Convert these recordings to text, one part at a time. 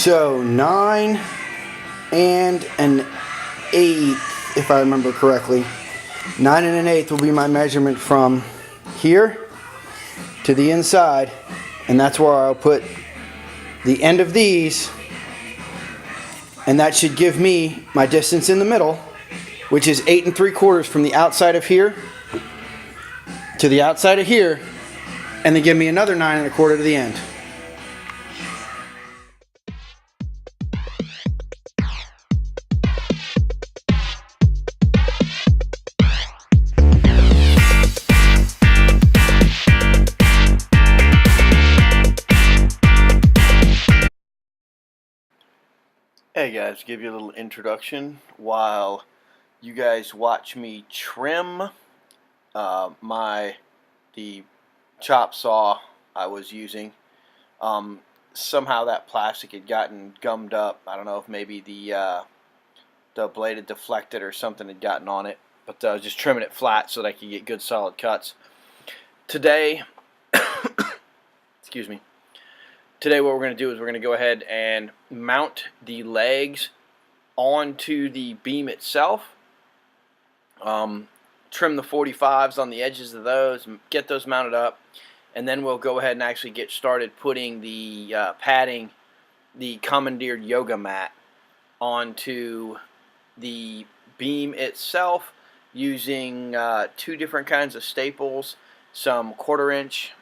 So 9 and an eighth, if I remember correctly. 9 and an eighth will be my measurement from here to the inside, and that's where I'll put the end of these, and that should give me my distance in the middle, which is 8 3/4 from the outside of here to the outside of here, and then give me another 9 1/4 to the end. Hey guys, give you a little introduction while you guys watch me trim the chop saw I was using. Somehow that plastic had gotten gummed up. I don't know if maybe the blade had deflected or something had gotten on it, but I was just trimming it flat so that I could get good solid cuts. Today, excuse me. Today what we're going to do is we're going to go ahead and mount the legs onto the beam itself. Trim the 45s on the edges of those, get those mounted up, and then we'll go ahead and actually get started putting the padding, the commandeered yoga mat, onto the beam itself using 2 different kinds of staples, some 1/4 inch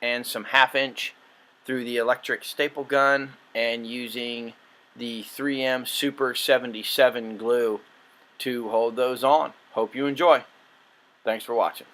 and some 1/2 inch through the electric staple gun, and using the 3M Super 77 glue to hold those on. Hope you enjoy. Thanks for watching.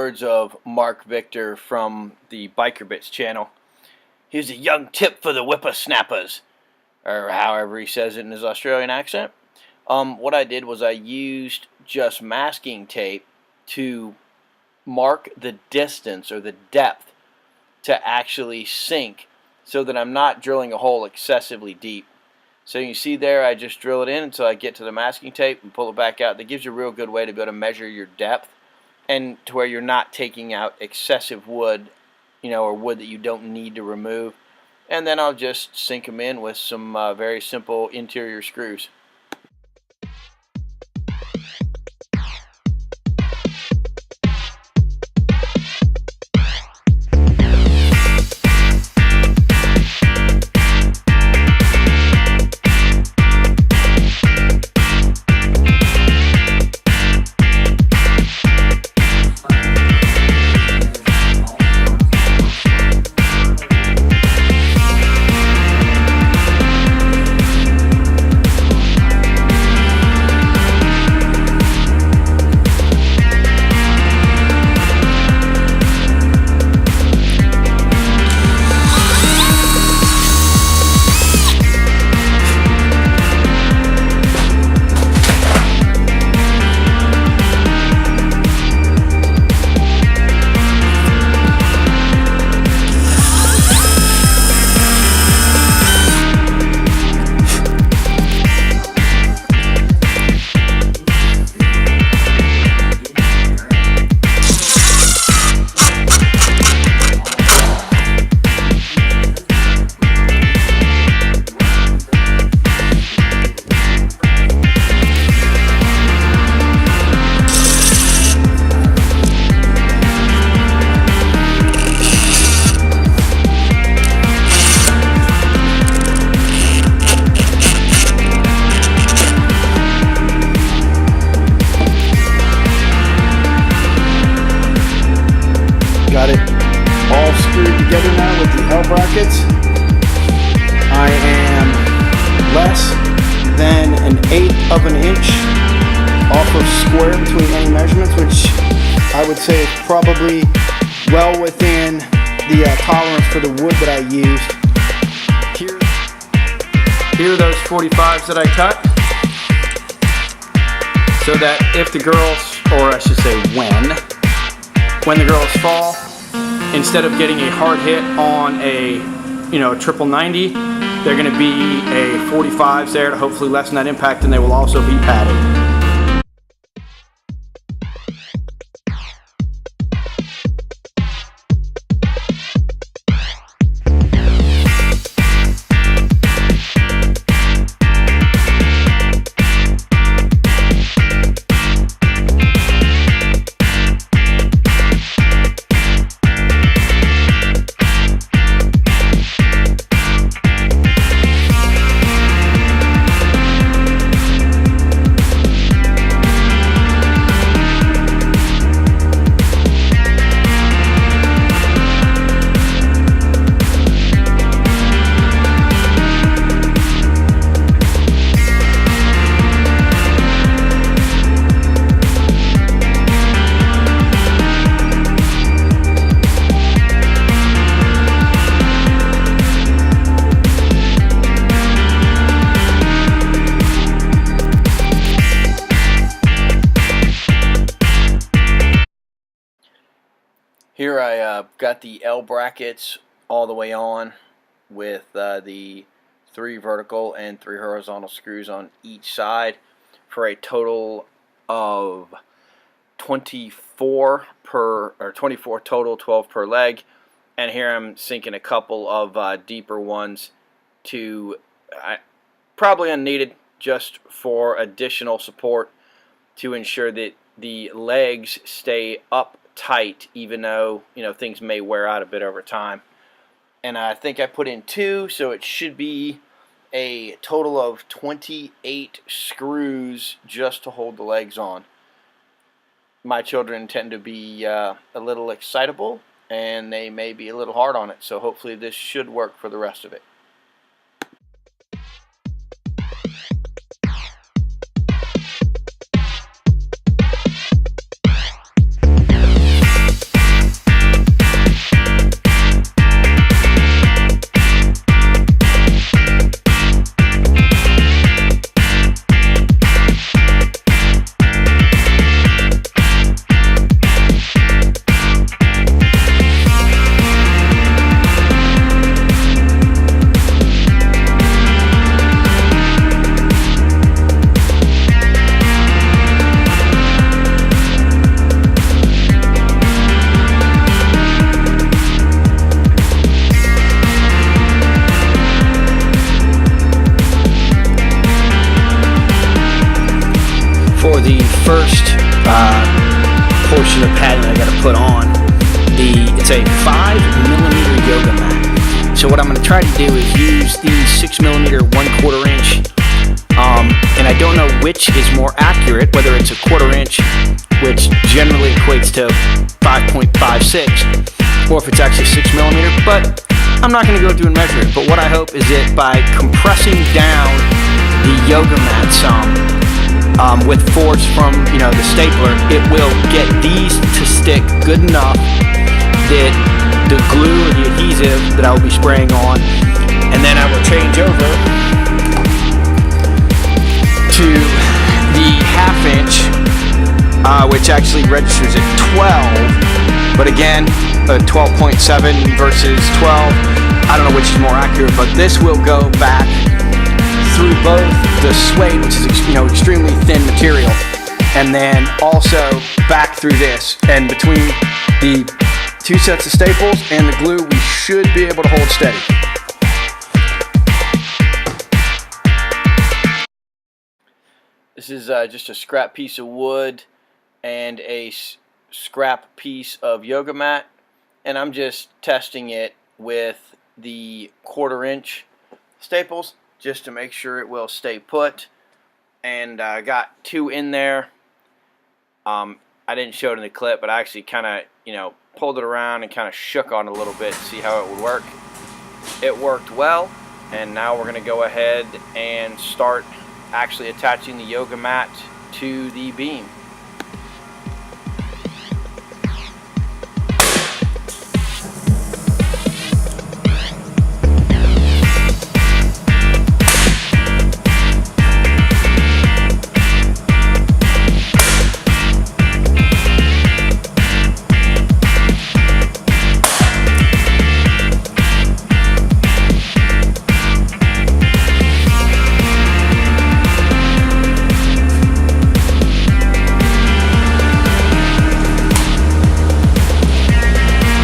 words of Mark Victor from the Biker Bits channel. Here's a young tip for the whippersnappers, or however he says it in his Australian accent. What I did was I used just masking tape to mark the distance or the depth to actually sink, so that I'm not drilling a hole excessively deep. So you see there, I just drill it in until I get to the masking tape and pull it back out. That gives you a real good way to be able to measure your depth, and to where you're not taking out excessive wood, or wood that you don't need to remove. And then I'll just sink them in with some very simple interior screws. Got it all screwed together now with the L brackets. I am less than 1/8 of an inch off of square between any measurements, which I would say is probably well within the tolerance for the wood that I used. Here are those 45s that I cut, so that if the girls, or I should say when the girls fall, instead of getting a hard hit on a triple 90, they're going to be a 45s there to hopefully lessen that impact, and they will also be padded. Here I got the L brackets all the way on with the 3 vertical and 3 horizontal screws on each side for a total of 24 total, 12 per leg. And here I'm sinking a couple of deeper ones to probably unneeded, just for additional support to ensure that the legs stay up tight, even though things may wear out a bit over time. And I think I put in 2, so it should be a total of 28 screws just to hold the legs on. My children tend to be a little excitable, and they may be a little hard on it, so hopefully this should work for the rest of it. portion of padding that I got to put on. It's a 5mm yoga mat. So what I'm going to try to do is use the 6mm 1/4 inch. And I don't know which is more accurate, whether it's a 1/4 inch, which generally equates to 5.56, or if it's actually 6mm, but I'm not going to go through and measure it. But what I hope is that by compressing down the yoga mat some with force from the stapler, it will get these to stick good enough that the glue or the adhesive that I will be spraying on, and then I will change over to the 1/2 inch, which actually registers at 12, but again, 12.7 versus 12, I don't know which is more accurate, but this will go back through both the suede, which is extremely thin material, and then also back through this, and between the 2 sets of staples and the glue, we should be able to hold steady. This is just a scrap piece of wood and a scrap piece of yoga mat, and I'm just testing it with the 1/4 inch staples just to make sure it will stay put. And I got 2 in there. I didn't show it in the clip, but I actually kind of pulled it around and kind of shook on it a little bit to see how it would work. It worked well, and now we're going to go ahead and start actually attaching the yoga mat to the beam.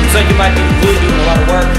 Looks like it might be the glue doing a lot of work.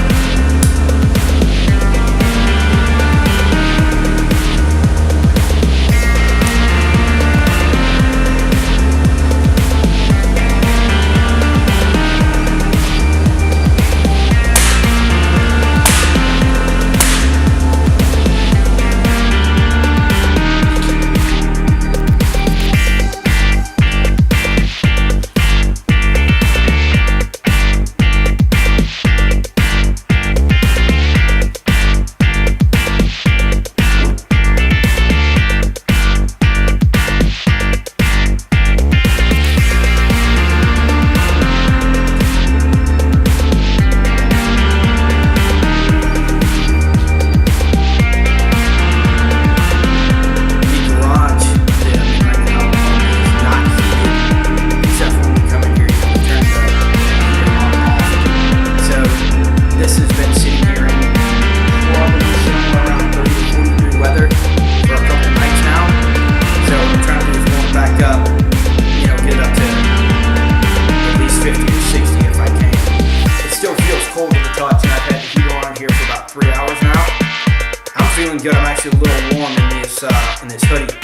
Feeling good. I'm actually a little warm in this hoodie,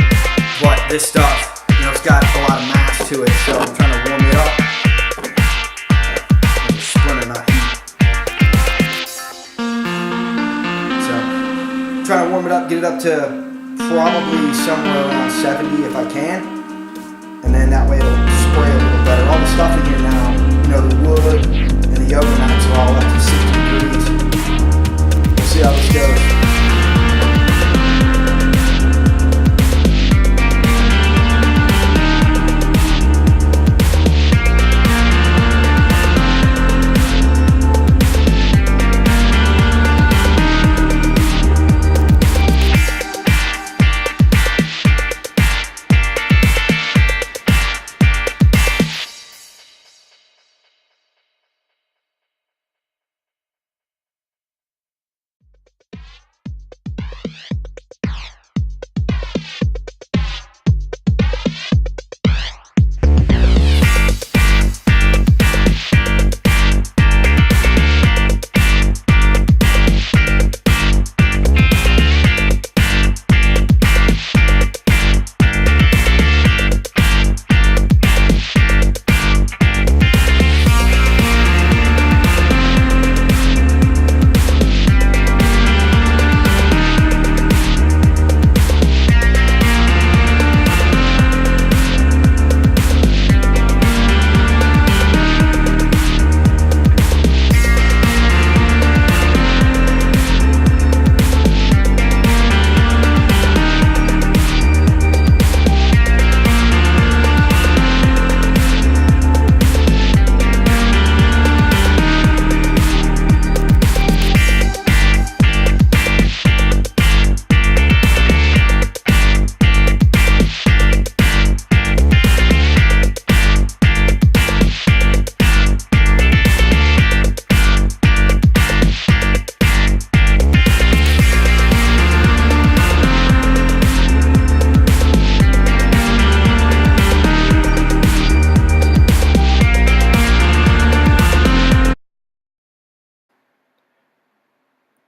but this stuff, it's got a lot of mass to it, so I'm trying to warm it up. Splinter, not heat. So, I'm trying to warm it up, get it up to probably somewhere around 70 if I can, and then that way it'll spray a little better. All the stuff in here now, the wood and the yoga mats are all up to 60 degrees. We'll see how this goes.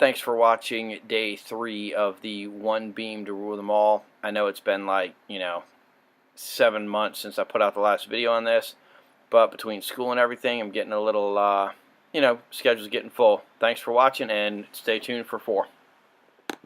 thanks for watching day 3 of the one beam to rule them all. I know it's been like, 7 months since I put out the last video on this, but between school and everything, I'm getting a little, schedule's getting full. Thanks for watching, and stay tuned for 4.